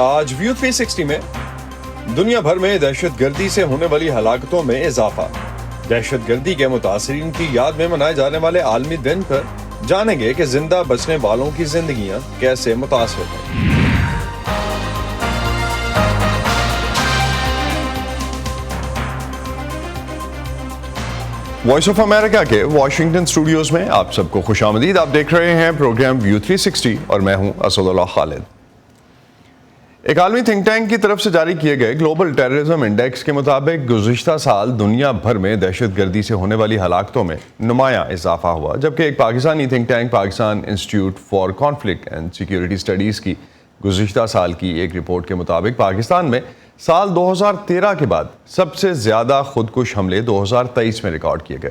آج ویو 360 میں دنیا بھر میں دہشت گردی سے ہونے والی ہلاکتوں میں اضافہ، دہشت گردی کے متاثرین کی یاد میں منائے جانے والے عالمی دن پر جانیں گے کہ زندہ بچنے والوں کی زندگیاں کیسے متاثر ہیں۔ وائس آف امریکہ کے واشنگٹن اسٹوڈیوز میں آپ سب کو خوش آمدید۔ آپ دیکھ رہے ہیں پروگرام ویو 360 اور میں ہوں اسد اللہ خالد۔ ایک عالمی تھنک ٹینک کی طرف سے جاری کیے گئے گلوبل ٹیررزم انڈیکس کے مطابق گزشتہ سال دنیا بھر میں دہشت گردی سے ہونے والی ہلاکتوں میں نمایاں اضافہ ہوا، جبکہ ایک Pakistani think tank Pakistan institute for conflict and security studies کی گزشتہ سال کی ایک رپورٹ کے مطابق پاکستان میں سال 2013 کے بعد سب سے زیادہ خودکش حملے 2023 میں ریکارڈ کیے گئے۔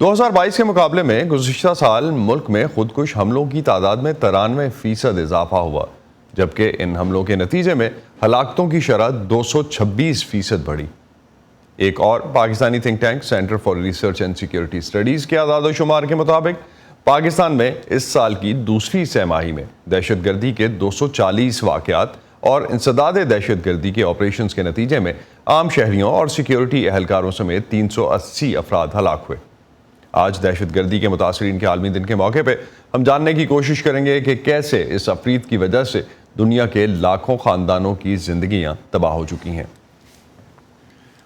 2022 کے مقابلے میں گزشتہ سال ملک میں خودکش حملوں کی تعداد میں 93% اضافہ ہوا، جبکہ ان حملوں کے نتیجے میں ہلاکتوں کی شرح 226% بڑھی۔ ایک اور Pakistani think tank centre for research and security studies کے اعداد و شمار کے مطابق پاکستان میں اس سال کی دوسری سہ ماہی میں دہشت گردی کے 240 واقعات اور انسداد دہشت گردی کے آپریشنز کے نتیجے میں عام شہریوں اور سیکیورٹی اہلکاروں سمیت 380 افراد ہلاک ہوئے۔ آج دہشت گردی کے متاثرین کے عالمی دن کے موقع پہ ہم جاننے کی کوشش کریں گے کہ کیسے اس افریط کی وجہ سے دنیا کے لاکھوں خاندانوں کی زندگیاں تباہ ہو چکی ہیں۔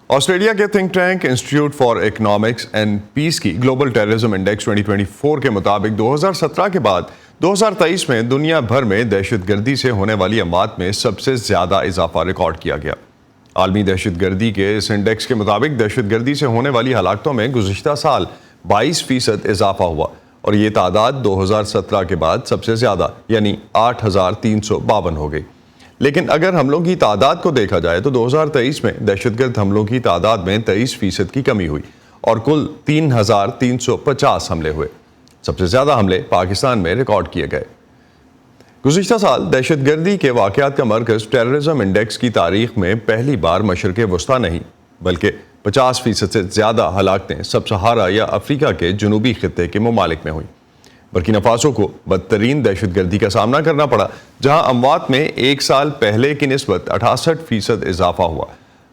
آسٹریلیا کے think tank institute for economics and peace کی گلوبل ٹیررزم انڈیکس 2024 کے مطابق 2017 کے بعد 2023 میں دنیا بھر میں دہشت گردی سے ہونے والی اموات میں سب سے زیادہ اضافہ ریکارڈ کیا گیا۔ عالمی دہشت گردی کے اس انڈیکس کے مطابق دہشت گردی سے ہونے والی ہلاکتوں میں گزشتہ سال 22% اضافہ ہوا اور یہ تعداد 2017 کے بعد سب سے زیادہ یعنی 8,352 ہو گئی۔ لیکن اگر حملوں کی تعداد کو دیکھا جائے تو 2023 میں دہشت گرد حملوں کی تعداد میں 23% کی کمی ہوئی اور کل 3,350 حملے ہوئے۔ سب سے زیادہ حملے پاکستان میں ریکارڈ کیے گئے۔ گزشتہ سال دہشت گردی کے واقعات کا مرکز ٹیررزم انڈیکس کی تاریخ میں پہلی بار مشرق وسطیٰ نہیں بلکہ 50% سے زیادہ ہلاکتیں سب سہارا یا افریقہ کے جنوبی خطے کے ممالک میں ہوئیں۔ برکینا فاسو کو بدترین دہشت گردی کا سامنا کرنا پڑا، جہاں اموات میں ایک سال پہلے کی نسبت 68% اضافہ ہوا۔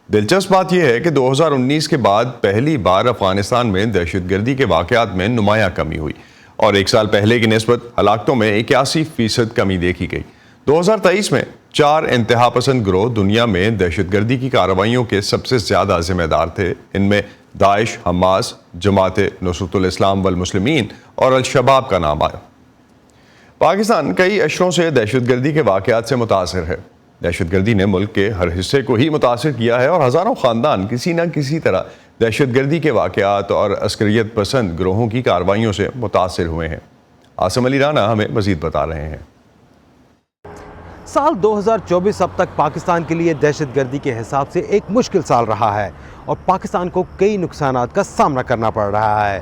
دلچسپ بات یہ ہے کہ 2019 کے بعد پہلی بار افغانستان میں دہشت گردی کے واقعات میں نمایاں کمی ہوئی اور ایک سال پہلے کی نسبت ہلاکتوں میں 81% کمی دیکھی گئی۔ 2023 میں 4 انتہا پسند گروہ دنیا میں دہشت گردی کی کارروائیوں کے سب سے زیادہ ذمہ دار تھے۔ ان میں داعش، حماس، جماعت نصرت الاسلام والمسلمین اور الشباب کا نام آیا۔ پاکستان کئی اشروں سے دہشت گردی کے واقعات سے متاثر ہے۔ دہشت گردی نے ملک کے ہر حصے کو ہی متاثر کیا ہے اور ہزاروں خاندان کسی نہ کسی طرح دہشت گردی کے واقعات اور عسکریت پسند گروہوں کی کارروائیوں سے متاثر ہوئے ہیں۔ عاصم علی رانا ہمیں مزید بتا رہے ہیں۔ سال 2024 اب تک پاکستان کے لیے دہشت گردی کے حساب سے ایک مشکل سال رہا ہے اور پاکستان کو کئی نقصانات کا سامنا کرنا پڑ رہا ہے۔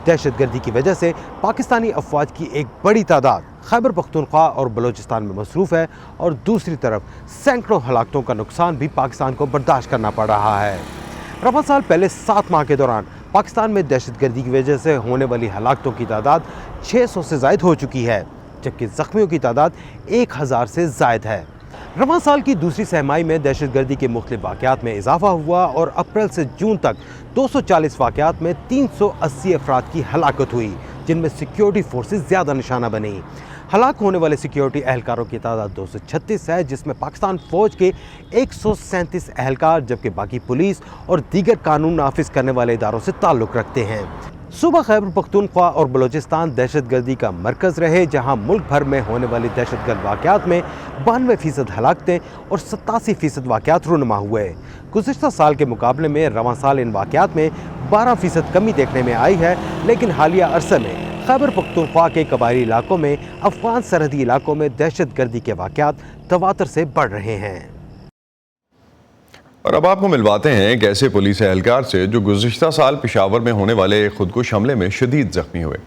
دہشت گردی کی وجہ سے پاکستانی افواج کی ایک بڑی تعداد خیبر پختونخوا اور بلوچستان میں مصروف ہے اور دوسری طرف سینکڑوں ہلاکتوں کا نقصان بھی پاکستان کو برداشت کرنا پڑ رہا ہے۔ رواں سال پہلے 7 ماہ کے دوران پاکستان میں دہشت گردی کی وجہ سے ہونے والی ہلاکتوں کی تعداد 600 سے زائد ہو چکی ہے، جبکہ زخمیوں کی تعداد 1000 سے زائد ہے۔ رواں سال کی دوسری سہ ماہی میں دہشت گردی کے مختلف واقعات میں اضافہ ہوا اور اپریل سے جون تک 240 واقعات میں 380 افراد کی ہلاکت ہوئی، جن میں سیکیورٹی فورسز زیادہ نشانہ بنیں۔ ہلاک ہونے والے سیکیورٹی اہلکاروں کی تعداد 236 ہے، جس میں پاکستان فوج کے 137 اہلکار جبکہ باقی پولیس اور دیگر قانون نافذ کرنے والے اداروں سے تعلق رکھتے ہیں۔ صوبہ خیبر پختونخوا اور بلوچستان دہشت گردی کا مرکز رہے، جہاں ملک بھر میں ہونے والی دہشت گرد واقعات میں 92% ہلاکتیں اور 87% واقعات رونما ہوئے۔ گزشتہ سال کے مقابلے میں رواں سال ان واقعات میں 12% کمی دیکھنے میں آئی ہے، لیکن حالیہ عرصے میں خیبر پختونخوا کے قبائلی علاقوں میں افغان سرحدی علاقوں میں دہشت گردی کے واقعات تواتر سے بڑھ رہے ہیں۔ اور اب آپ کو ملواتے ہیں ایک ایسے پولیس اہلکار سے جو گزشتہ سال پشاور میں ہونے والے خودکش حملے میں شدید زخمی ہوئے۔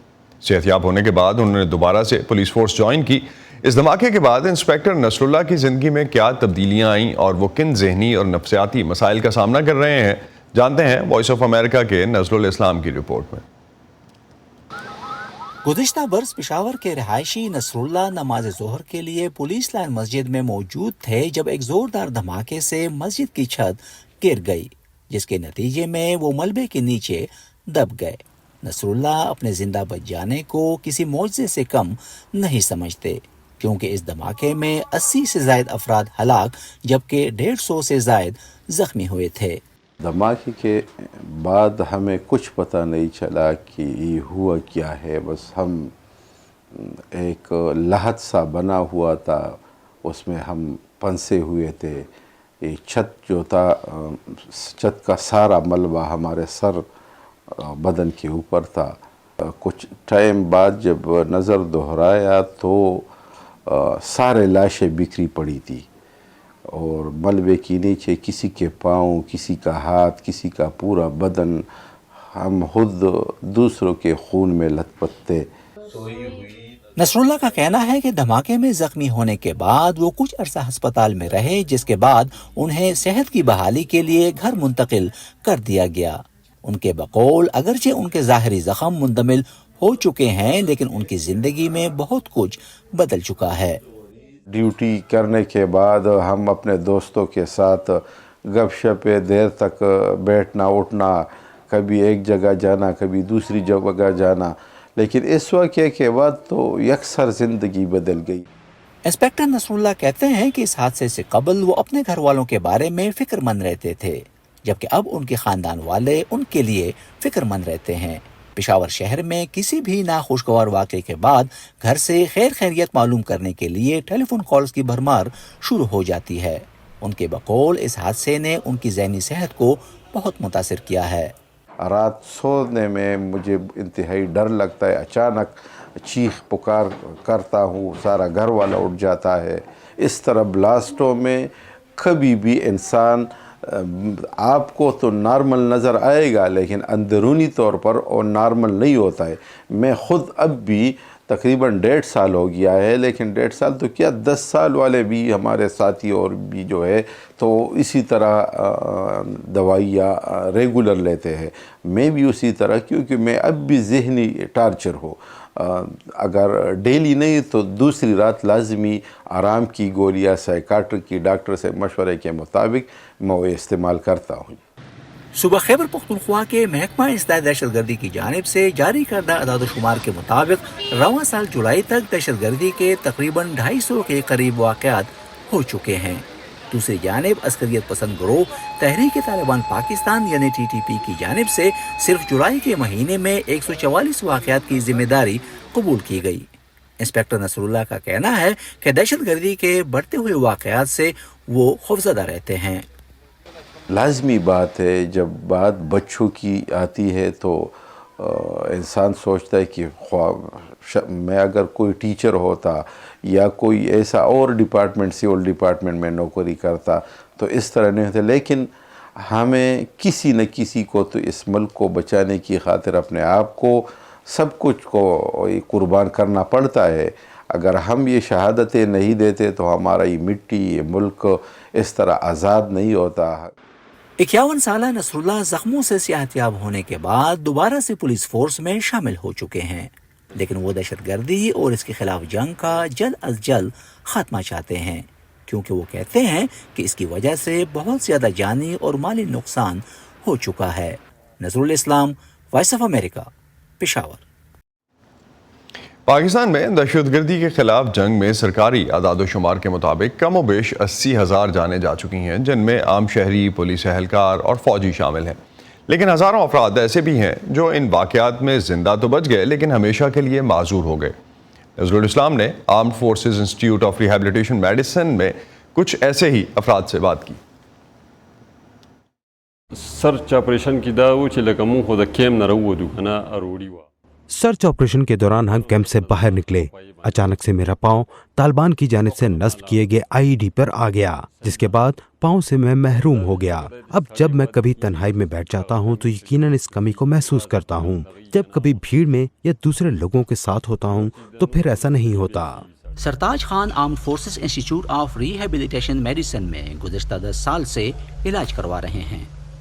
صحتیاب ہونے کے بعد انہوں نے دوبارہ سے پولیس فورس جوائن کی۔ اس دھماکے کے بعد انسپیکٹر نصر اللہ کی زندگی میں کیا تبدیلیاں آئیں اور وہ کن ذہنی اور نفسیاتی مسائل کا سامنا کر رہے ہیں، جانتے ہیں وائس آف امریکہ کے نصر الاسلام کی رپورٹ میں۔ گزشتہ برس پشاور کے رہائشی نصر اللہ نماز ظہر کے لیے پولیس لائن مسجد میں موجود تھے جب ایک زوردار دھماکے سے مسجد کی چھت گر گئی، جس کے نتیجے میں وہ ملبے کے نیچے دب گئے۔ نصر اللہ اپنے زندہ بچ جانے کو کسی معجزے سے کم نہیں سمجھتے، کیونکہ اس دھماکے میں 80 سے زائد افراد ہلاک جبکہ 150 سے زائد زخمی ہوئے تھے۔ دھماکے کے بعد ہمیں کچھ پتہ نہیں چلا کہ یہ ہوا کیا ہے، بس ہم ایک لحد سا بنا ہوا تھا، اس میں ہم پھنسے ہوئے تھے۔ یہ چھت جو تھا، چھت کا سارا ملبہ ہمارے سر بدن کے اوپر تھا۔ کچھ ٹائم بعد جب نظر دہرایا تو سارے لاشیں بکھری پڑی تھی، اور ملبے کے نیچے کسی کے پاؤں، کسی کا ہاتھ، کسی کا پورا بدن، ہم خود دوسروں کے خون میں لت پت تھے۔ نصر اللہ کا کہنا ہے کہ دھماکے میں زخمی ہونے کے بعد وہ کچھ عرصہ ہسپتال میں رہے، جس کے بعد انہیں صحت کی بحالی کے لیے گھر منتقل کر دیا گیا۔ ان کے بقول اگرچہ ان کے ظاہری زخم مندمل ہو چکے ہیں، لیکن ان کی زندگی میں بہت کچھ بدل چکا ہے۔ ڈیوٹی کرنے کے بعد ہم اپنے دوستوں کے ساتھ گپ شپیں، دیر تک بیٹھنا اٹھنا، کبھی ایک جگہ جانا کبھی دوسری جگہ جانا، لیکن اس واقعے کے بعد تو یکسر زندگی بدل گئی۔ انسپکٹر نصر اللہ کہتے ہیں کہ اس حادثے سے قبل وہ اپنے گھر والوں کے بارے میں فکر مند رہتے تھے، جبکہ اب ان کے خاندان والے ان کے لیے فکر مند رہتے ہیں۔ پشاور شہر میں کسی بھی ناخوشگوار واقعے کے بعد گھر سے خیر خیریت معلوم کرنے کے لیے ٹیلی فون کالز کی بھرمار شروع ہو جاتی ہے۔ ان کے بقول اس حادثے نے ان کی ذہنی صحت کو بہت متاثر کیا ہے۔ رات سونے میں مجھے انتہائی ڈر لگتا ہے، اچانک چیخ پکار کرتا ہوں، سارا گھر والا اٹھ جاتا ہے۔ اس طرح بلاسٹوں میں کبھی بھی انسان آپ کو تو نارمل نظر آئے گا، لیکن اندرونی طور پر وہ نارمل نہیں ہوتا ہے۔ میں خود اب بھی تقریباً 1.5 سال ہو گیا ہے، لیکن 1.5 سال تو کیا 10 سال والے بھی ہمارے ساتھی اور بھی جو ہے تو اسی طرح دوائیاں ریگولر لیتے ہیں، میں بھی اسی طرح، کیونکہ میں اب بھی ذہنی ٹارچر ہو۔ اگر ڈیلی نہیں تو دوسری رات لازمی آرام کی گولیاں سائیکاٹر کی ڈاکٹر سے مشورے کے مطابق میں وہ استعمال کرتا ہوں۔ صوبہ خیبر پختونخوا کے محکمہ اصلاح دہشت گردی کی جانب سے جاری کردہ اعداد و شمار کے مطابق رواں سال جولائی تک دہشت گردی کے تقریباً 250 کے قریب واقعات ہو چکے ہیں۔ دوسری جانب عسکریت پسند گروہ تحریک طالبان پاکستان یعنی TTP کی جانب سے صرف جولائی کے مہینے میں 144 واقعات کی ذمہ داری قبول کی گئی۔ انسپکٹر نصر اللہ کا کہنا ہے کہ دہشت گردی کے بڑھتے ہوئے واقعات سے وہ خوفزدہ رہتے ہیں۔ لازمی بات ہے، جب بات بچوں کی آتی ہے تو انسان سوچتا ہے کہ میں اگر کوئی ٹیچر ہوتا یا کوئی ایسا اور ڈپارٹمنٹ، سول ڈپارٹمنٹ میں نوکری کرتا تو اس طرح نہیں ہوتا، لیکن ہمیں کسی نہ کسی کو تو اس ملک کو بچانے کی خاطر اپنے آپ کو سب کچھ کو قربان کرنا پڑتا ہے۔ اگر ہم یہ شہادتیں نہیں دیتے تو ہمارا یہ مٹی، یہ ملک اس طرح آزاد نہیں ہوتا۔ 51 سالہ نصر اللہ زخموں سے صحت یاب ہونے کے بعد دوبارہ سے پولیس فورس میں شامل ہو چکے ہیں، لیکن وہ دہشت گردی اور اس کے خلاف جنگ کا جلد از جلد خاتمہ چاہتے ہیں، کیونکہ وہ کہتے ہیں کہ اس کی وجہ سے بہت زیادہ جانی اور مالی نقصان ہو چکا ہے۔ Nazar ul-Islam, voice of America, Peshawar. Pakistan میں دہشت گردی کے خلاف جنگ میں سرکاری اعداد و شمار کے مطابق کم و بیش 80,000 جانیں جا چکی ہیں، جن میں عام شہری، پولیس اہلکار اور فوجی شامل ہیں، لیکن ہزاروں افراد ایسے بھی ہیں جو ان واقعات میں زندہ تو بچ گئے لیکن ہمیشہ کے لیے معذور ہو گئے۔ نظر الاسلام نے armed Forces Institute of Rehabilitation Medicine میں کچھ ایسے ہی افراد سے بات کی۔ سرچ آپریشن کی دا و چې لکه مونږ خو د کیم نه راووتو که نه اروړي وه۔ سرچ آپریشن کے دوران ہم کیمپ سے باہر نکلے، اچانک سے میرا پاؤں طالبان کی جانب سے نصب کیے گئے IED پر آ گیا، جس کے بعد پاؤں سے میں محروم ہو گیا۔ اب جب میں کبھی تنہائی میں بیٹھ جاتا ہوں تو یقیناً اس کمی کو محسوس کرتا ہوں۔ جب کبھی بھیڑ میں یا دوسرے لوگوں کے ساتھ ہوتا ہوں تو پھر ایسا نہیں ہوتا۔ Sartaj Khan Armed Forces Institute of Rehabilitation Medicine میں گزشتہ 10 سال سے علاج کروا رہے ہیں۔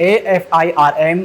AFIRM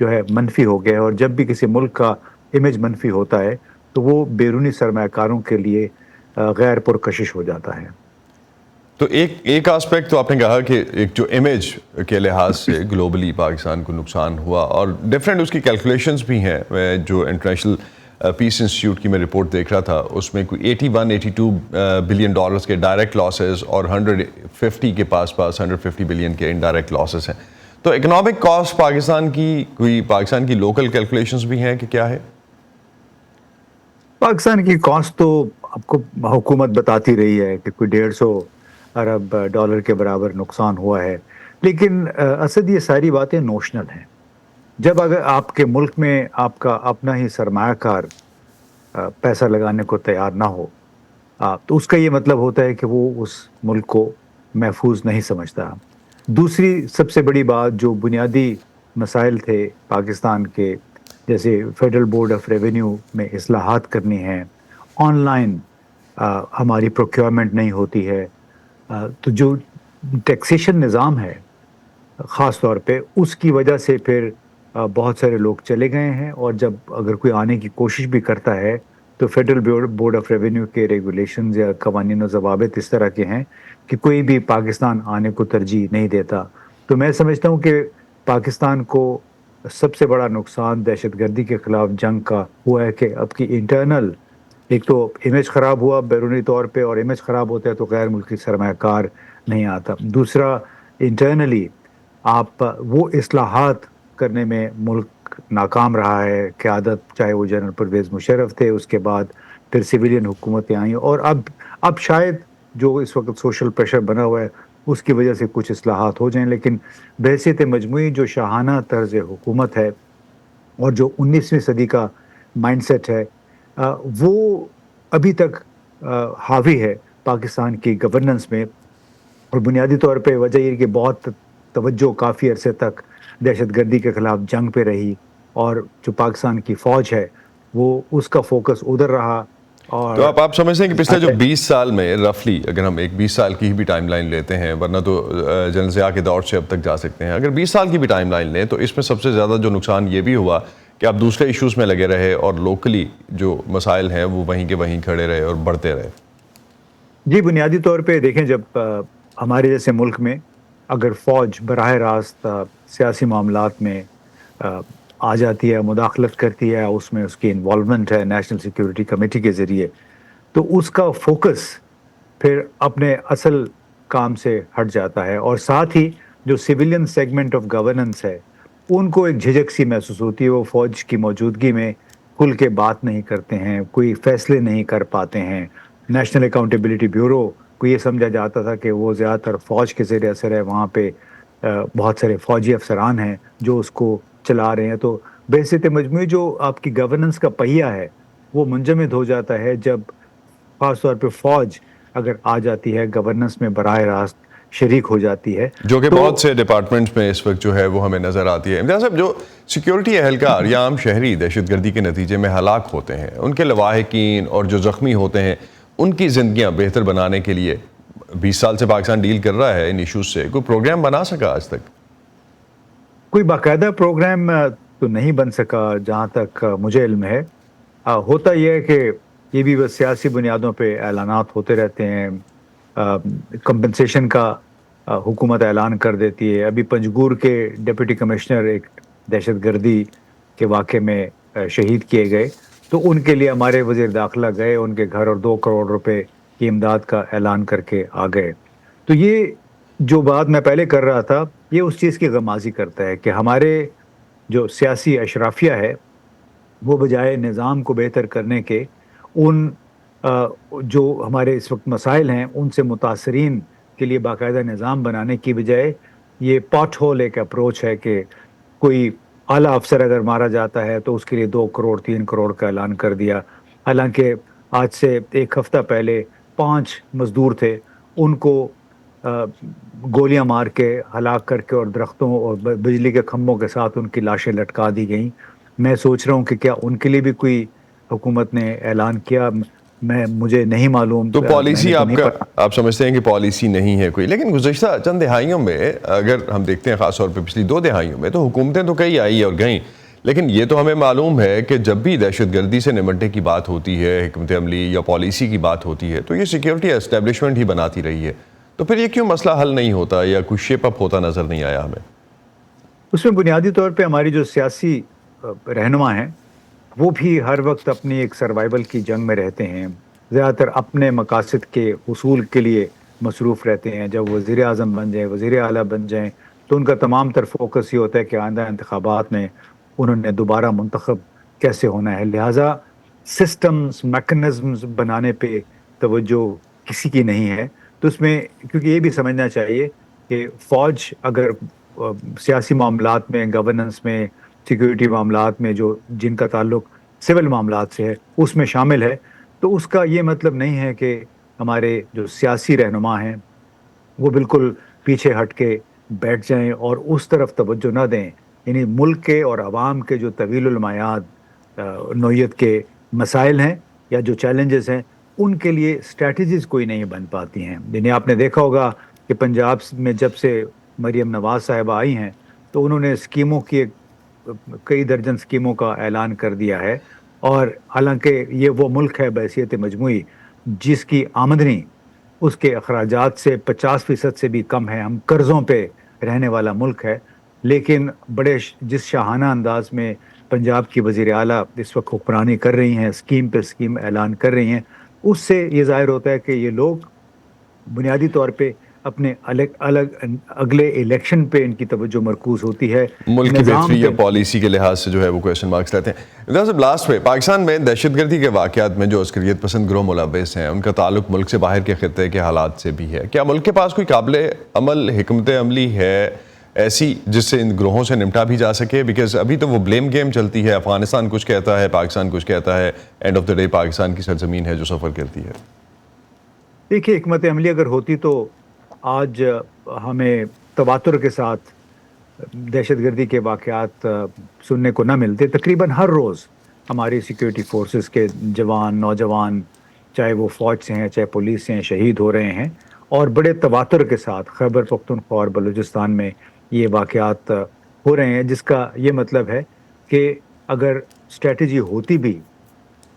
جو ہے منفی ہو گیا ہے، اور جب بھی کسی ملک کا امیج منفی ہوتا ہے تو وہ بیرونی سرمایہ کاروں کے لیے غیر پرکشش ہو جاتا ہے۔ تو ایک آسپیکٹ تو آپ نے کہا کہ ایک جو امیج کے لحاظ سے گلوبلی پاکستان کو نقصان ہوا، اور ڈیفرنٹ اس کی کیلکولیشنز بھی ہیں۔ میں جو انٹرنیشنل پیس انسٹیٹیوٹ کی میں رپورٹ دیکھ رہا اس میں کوئی 82 بلین ڈالرز کے ڈائریکٹ لاسز اور 150 کے پاس 150 بلین کے انڈائریکٹ لاسز ہیں۔ تو اکنامک کاسٹ پاکستان کی لوکل کیلکولیشنز بھی ہیں کہ کیا ہے؟ پاکستان کی کاسٹ تو آپ کو حکومت بتاتی رہی ہے کہ کوئی 150 ارب ڈالر کے برابر نقصان ہوا ہے، لیکن اسد یہ ساری باتیں نوشنل ہیں۔ جب اگر آپ کے ملک میں آپ کا اپنا ہی سرمایہ کار پیسہ لگانے کو تیار نہ ہو تو اس کا یہ مطلب ہوتا ہے کہ وہ اس ملک کو محفوظ نہیں سمجھتا۔ دوسری سب سے بڑی بات، جو بنیادی مسائل تھے پاکستان کے، جیسے فیڈرل بورڈ آف ریونیو میں اصلاحات کرنی ہیں، آن لائن ہماری پروکیورمنٹ نہیں ہوتی ہے، تو جو ٹیکسیشن نظام ہے خاص طور پہ، اس کی وجہ سے پھر بہت سارے لوگ چلے گئے ہیں، اور جب اگر کوئی آنے کی کوشش بھی کرتا ہے تو فیڈرل بورڈ آف ریونیو کے ریگولیشنز یا قوانین و ضوابط اس طرح کے ہیں کہ کوئی بھی پاکستان آنے کو ترجیح نہیں دیتا۔ تو میں سمجھتا ہوں کہ پاکستان کو سب سے بڑا نقصان دہشت گردی کے خلاف جنگ کا ہوا ہے کہ اب کی انٹرنل، ایک تو امیج خراب ہوا بیرونی طور پہ، اور امیج خراب ہوتا ہے تو غیر ملکی سرمایہ کار نہیں آتا۔ دوسرا، انٹرنلی آپ وہ اصلاحات کرنے میں ملک ناکام رہا ہے، قیادت چاہے وہ جنرل پرویز مشرف تھے، اس کے بعد پھر سویلین حکومتیں آئیں، اور اب شاید جو اس وقت سوشل پریشر بنا ہوا ہے اس کی وجہ سے کچھ اصلاحات ہو جائیں، لیکن بحیثیت مجموعی جو شاہانہ طرز حکومت ہے اور جو 19ویں صدی کا مائنڈ سیٹ ہے، وہ ابھی تک حاوی ہے پاکستان کی گورننس میں۔ اور بنیادی طور پہ وجہ یہ کہ بہت توجہ کافی عرصے تک دہشت گردی کے خلاف جنگ پہ رہی، اور جو پاکستان کی فوج ہے وہ اس کا فوکس ادھر رہا۔ اور تو آپ سمجھتے ہیں کہ پچھلے جو 20 سال میں رفلی، اگر ہم ایک 20 سال کی ہی بھی ٹائم لائن لیتے ہیں، ورنہ تو جنرل ضیاء کے دور سے اب تک جا سکتے ہیں، اگر 20 سال کی بھی ٹائم لائن لیں تو اس میں سب سے زیادہ جو نقصان یہ بھی ہوا کہ آپ دوسرے ایشوز میں لگے رہے، اور لوکلی جو مسائل ہیں وہ وہیں کے وہیں کھڑے رہے اور بڑھتے رہے۔ جی، بنیادی طور پہ دیکھیں، جب ہمارے جیسے ملک میں اگر فوج براہ راست سیاسی معاملات میں آ جاتی ہے، مداخلت کرتی ہے، اس میں اس کی انوالومنٹ ہے نیشنل سیکیورٹی کمیٹی کے ذریعے، تو اس کا فوکس پھر اپنے اصل کام سے ہٹ جاتا ہے، اور ساتھ ہی جو سویلین سیگمنٹ آف گورننس ہے ان کو ایک جھجک سی محسوس ہوتی ہے۔ وہ فوج کی موجودگی میں کھل کے بات نہیں کرتے ہیں، کوئی فیصلے نہیں کر پاتے ہیں۔ نیشنل اکاؤنٹیبلٹی بیورو کو یہ سمجھا جاتا تھا کہ وہ زیادہ تر فوج کے زیر اثر ہے، وہاں پہ بہت سارے فوجی افسران ہیں جو اس کو چلا رہے ہیں۔ تو بحیثیت مجموعی جو آپ کی گورننس کا پہیہ ہے وہ منجمد ہو جاتا ہے جب خاص طور پہ فوج اگر آ جاتی ہے گورننس میں، براہ راست شریک ہو جاتی ہے، جو کہ بہت سے ڈپارٹمنٹس میں اس وقت جو ہے وہ ہمیں نظر آتی ہے۔ امتیاز صاحب، جو سیکیورٹی اہلکار یا عام شہری دہشت گردی کے نتیجے میں ہلاک ہوتے ہیں، ان کے لواحقین اور جو زخمی ہوتے ہیں، ان کی زندگیاں بہتر بنانے کے لیے 20 سال سے پاکستان ڈیل کر رہا ہے ان ایشوز سے، کوئی پروگرام بنا سکا آج تک؟ کوئی باقاعدہ پروگرام تو نہیں بن سکا جہاں تک مجھے علم ہے۔ ہوتا یہ ہے کہ یہ بھی بس سیاسی بنیادوں پہ اعلانات ہوتے رہتے ہیں۔ کمپنسیشن کا حکومت اعلان کر دیتی ہے۔ ابھی پنجگور کے ڈپٹی کمشنر ایک دہشت گردی کے واقعے میں شہید کیے گئے، تو ان کے لیے ہمارے وزیر داخلہ گئے ان کے گھر اور 2 کروڑ روپے کی امداد کا اعلان کر کے آ گئے۔ تو یہ جو بات میں پہلے کر رہا تھا، یہ اس چیز کی غمازی کرتا ہے کہ ہمارے جو سیاسی اشرافیہ ہے وہ بجائے نظام کو بہتر کرنے کے، ان جو ہمارے اس وقت مسائل ہیں ان سے متاثرین کے لیے باقاعدہ نظام بنانے کی بجائے یہ پاٹ ہول ایک اپروچ ہے کہ کوئی اعلیٰ افسر اگر مارا جاتا ہے تو اس کے لیے 2 کروڑ 3 کروڑ کا اعلان کر دیا، حالانکہ آج سے 1 ہفتہ پہلے 5 مزدور تھے، ان کو گولیاں مار کے ہلاک کر کے اور درختوں اور بجلی کے کھمبوں کے ساتھ ان کی لاشیں لٹکا دی گئیں۔ میں سوچ رہا ہوں کہ کیا ان کے لیے بھی کوئی حکومت نے اعلان کیا؟ مجھے نہیں معلوم. تو پالیسی میں نے تو نہیں پڑھا. آپ سمجھتے ہیں کہ پالیسی نہیں ہے کوئی, لیکن گزشتہ چند دہائیوں میں اگر ہم دیکھتے ہیں, خاص طور پہ پچھلی 2 دہائیوں میں, تو حکومتیں تو کئی آئی اور گئیں, لیکن یہ تو ہمیں معلوم ہے کہ جب بھی دہشت گردی سے نمٹنے کی بات ہوتی ہے, حکمت عملی یا پالیسی کی بات ہوتی ہے, تو یہ سیکیورٹی اسٹیبلشمنٹ ہی بناتی رہی ہے. تو پھر یہ کیوں مسئلہ حل نہیں ہوتا یا کوئی شیپ اپ ہوتا نظر نہیں آیا ہمیں؟ اس میں بنیادی طور پہ ہماری جو سیاسی رہنما ہیں وہ بھی ہر وقت اپنی ایک سروائیول کی جنگ میں رہتے ہیں, زیادہ تر اپنے مقاصد کے حصول کے لیے مصروف رہتے ہیں. جب وزیر اعظم بن جائیں, وزیر اعلیٰ بن جائیں, تو ان کا تمام تر فوکس یہ ہوتا ہے کہ آئندہ انتخابات میں انہوں نے دوبارہ منتخب کیسے ہونا ہے. لہٰذا سسٹمز, میکنزمز بنانے پہ توجہ کسی کی نہیں ہے. تو اس میں کیونکہ یہ بھی سمجھنا چاہیے کہ فوج اگر سیاسی معاملات میں, گورننس میں, سیکیورٹی معاملات میں, جو جن کا تعلق سول معاملات سے ہے, اس میں شامل ہے, تو اس کا یہ مطلب نہیں ہے کہ ہمارے جو سیاسی رہنما ہیں وہ بالکل پیچھے ہٹ کے بیٹھ جائیں اور اس طرف توجہ نہ دیں. یعنی ملک کے اور عوام کے جو طویل المیعاد نوعیت کے مسائل ہیں یا جو چیلنجز ہیں, ان کے لیے اسٹریٹجیز کوئی نہیں بن پاتی ہیں. یعنی آپ نے دیکھا ہوگا کہ پنجاب میں جب سے مریم نواز صاحبہ آئی ہیں تو انہوں نے اسکیموں کی کئی درجن اسکیموں کا اعلان کر دیا ہے, اور حالانکہ یہ وہ ملک ہے بحیثیت مجموعی جس کی آمدنی اس کے اخراجات سے 50% سے بھی کم ہے. ہم قرضوں پہ رہنے والا ملک ہے, لیکن بڑے جس شاہانہ انداز میں پنجاب کی وزیر اعلیٰ اس وقت حکمرانی کر رہی ہیں, اسکیم پہ اسکیم اعلان کر رہی ہیں, اس سے یہ ظاہر ہوتا ہے کہ یہ لوگ بنیادی طور پہ اپنے اگلے الیکشن پہ ان کی توجہ مرکوز ہوتی ہے. ملک کی بہتری یا پالیسی کے لحاظ سے جو ہے وہ کویشچن مارکس رہتے ہیں. صاحب لاسٹ میں پاکستان میں دہشت گردی کے واقعات میں جو عسکریت پسند گروہ ملوث ہیں, ان کا تعلق ملک سے باہر کے خطے کے حالات سے بھی ہے. کیا ملک کے پاس کوئی قابل عمل حکمت عملی ہے ایسی جس سے ان گروہوں سے نمٹا بھی جا سکے؟ بیکاز ابھی تو وہ بلیم گیم چلتی ہے, افغانستان کچھ کہتا ہے, پاکستان کچھ کہتا ہے, and of the day Pakistan کی سرزمین ہے جو سفر کرتی ہے. دیکھیے, حکمت عملی اگر ہوتی تو آج ہمیں تواتر کے ساتھ دہشت گردی کے واقعات سننے کو نہ ملتے. تقریباً ہر روز ہماری سیکیورٹی فورسز کے جوان, نوجوان, چاہے وہ فوج سے ہیں چاہے پولیس سے ہیں, شہید ہو رہے ہیں, اور بڑے تواتر کے ساتھ خیبر پختونخوا اور بلوچستان میں یہ واقعات ہو رہے ہیں, جس کا یہ مطلب ہے کہ اگر اسٹریٹجی ہوتی بھی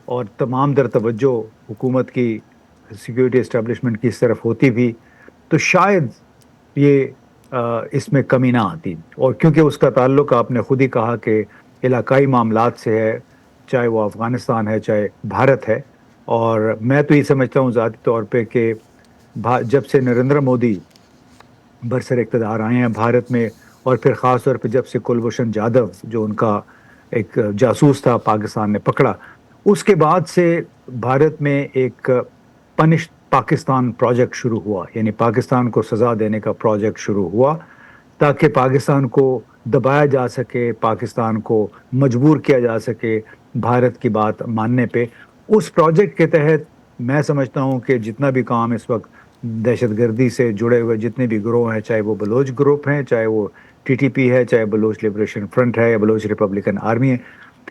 اور تمام در توجہ حکومت کی سیکیورٹی اسٹیبلشمنٹ کی اس طرف ہوتی بھی, تو شاید یہ اس میں کمی نہ آتی. اور کیونکہ اس کا تعلق آپ نے خود ہی کہا کہ علاقائی معاملات سے ہے, چاہے وہ افغانستان ہے چاہے بھارت ہے. اور میں تو یہ سمجھتا ہوں ذاتی طور پہ کہ جب سے نریندر مودی برسر اقتدار آئے ہیں بھارت میں, اور پھر خاص طور پہ جب سے کلبھوشن جادو جو ان کا ایک جاسوس تھا پاکستان نے پکڑا, اس کے بعد سے بھارت میں ایک پنش پاکستان پروجیکٹ شروع ہوا. یعنی پاکستان کو سزا دینے کا پروجیکٹ شروع ہوا تاکہ پاکستان کو دبایا جا سکے, پاکستان کو مجبور کیا جا سکے بھارت کی بات ماننے پہ. اس پروجیکٹ کے تحت میں سمجھتا ہوں کہ جتنا بھی کام اس وقت دہشت گردی سے جڑے ہوئے جتنے بھی گروہ ہیں, چاہے وہ بلوچ گروپ ہیں, چاہے وہ TTP ہے, چاہے بلوچ لبریشن فرنٹ ہے یا بلوچ ریپبلکن آرمی ہے,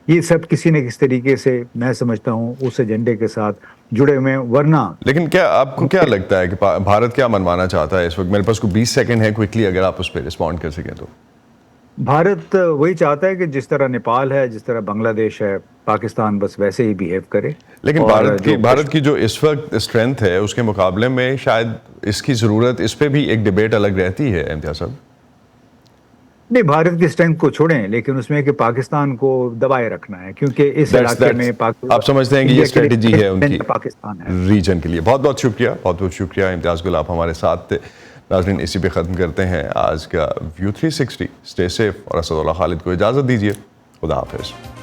یہ سب کسی نہ کسی طریقے سے میں سمجھتا ہوں اس ایجنڈے کے ساتھ جڑے ہوئے ہیں. ورنہ لیکن کیا آپ کو کیا لگتا ہے کہ بھارت کیا منوانا چاہتا ہے اس وقت؟ میرے پاس کوئی 20 سیکنڈ ہے, کوئکلی اگر آپ اس پہ رسپونڈ کر سکیں تو. بھارت وہی چاہتا ہے کہ جس طرح نیپال ہے, جس طرح بنگلہ دیش ہے, پاکستان بس ویسے ہی بیہیو کرے. لیکن بھارت کی جو اس وقت اسٹرینتھ ہے اس کے مقابلے میں شاید اس کی ضرورت, اس پہ بھی ایک ڈیبیٹ الگ رہتی ہے امتیاز صاحب. نہیں, بھارت کی اسٹرینتھ کو چھوڑیں, لیکن اس میں کہ پاکستان کو دبائے رکھنا ہے, کیونکہ اس علاقے میں آپ سمجھتے ہیں کہ یہ اسٹریٹجی ہے ان کی پاکستان ہے ریجن کے لیے. بہت بہت شکریہ, بہت بہت شکریہ امتیاز گل, آپ ہمارے ساتھ تھے. ناظرین, اسی پہ ختم کرتے ہیں آج کا ویو 360. اسٹے سیف, اور اسد اللہ خالد کو اجازت دیجیے. خدا حافظ.